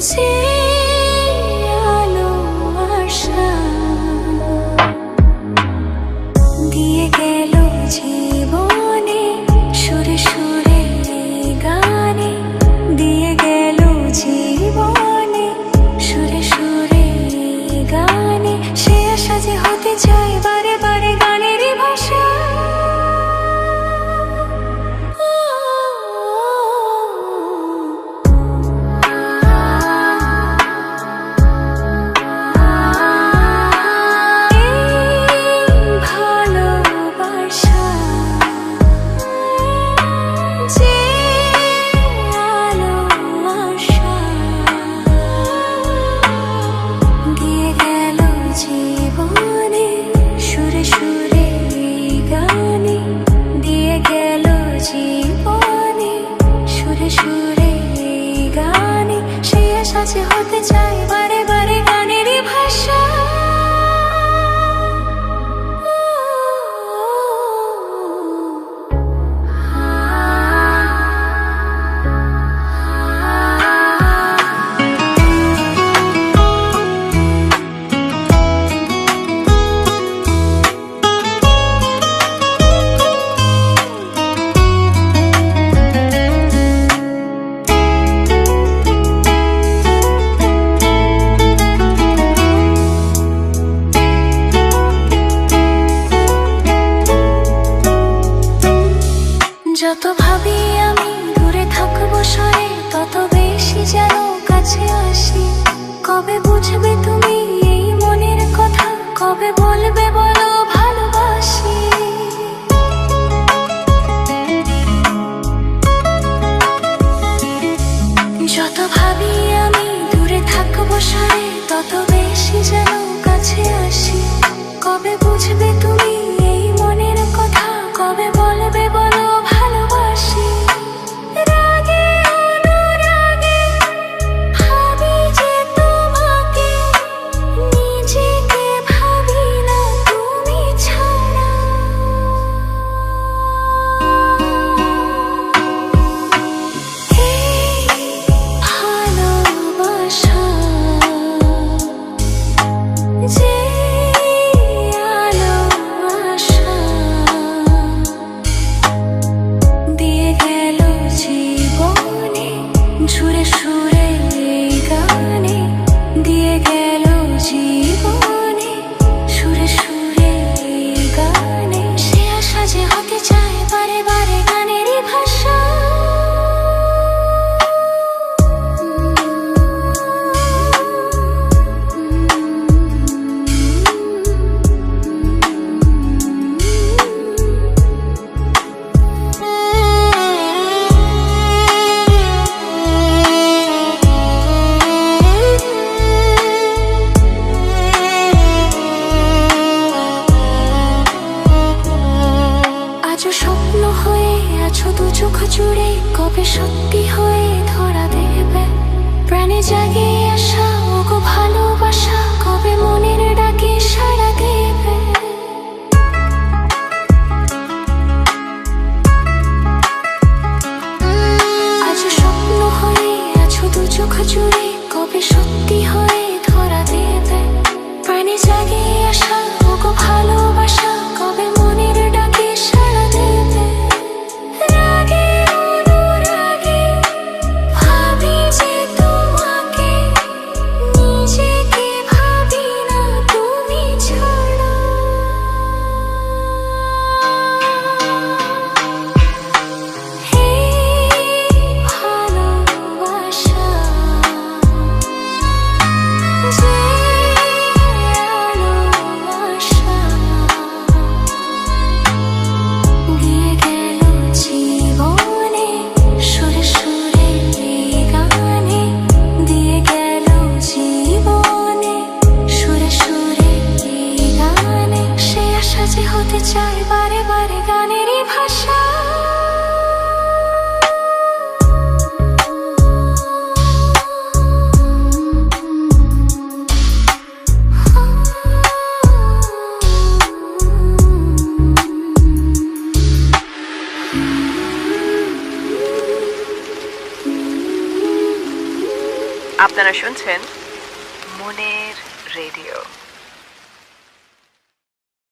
যে আলো আশা দিয়ে গেল জীবনে সুরে সুরে গানে, দিয়ে গেল জীবনে সুরে সুরে গানে। সে আশা যে হতে চায় বারে বারে গানেরই ভাষা। হতে চাই বারে বারে গানেরই ভাষা। যত ভাবি আমি দূরে থাকবো সরে, তত বেশি যেন কাছে আসি। কবে বুঝবে তুমি এই মনের কথা, কবে বলবে বলো ভালোবাসি। যত ভাবি আমি দূরে থাকবো সরে, তত বেশি যেন কাছে আসি। কবে বুঝবে তুমি এই মনের কথা, কবে বলবে বলো ভালোবাসি। রাগে অনুরাগে ভাবি যে তোমাকে, নিজেকে ভাবি না তুমি ছাড়া। এই ভালোবাসা যে আলো আশা দিয়ে গেল জীবনে সুরে সুরে গানে, দিয়ে গেল জীবনে সুরে সুরে গানে। সে আশা যে হতে চায় বারে বারে গানেরই ভাষা। আজও স্বপ্ন হয়ে আছো দু চোখ জুড়ে, কবে সত্যি হয়ে ধরা দেবে প্রাণে জাগে আসা ওগো ভালোবাসা, কবে মনের ডাকে সাড়া দেবে। আজও স্বপ্ন হয়ে আছো দু চোখ জুড়ে, কবে সত্যি হয়ে ধরা দেবে প্রাণে জাগে আসা ওগো ভালোবাসা, কবে মনের ডাকে সাড়া দেবে। রাগে অনুরাগে ভাবি যে তোমাকে, নিজেকে আপনারা শুনছেন মনের রেডিও।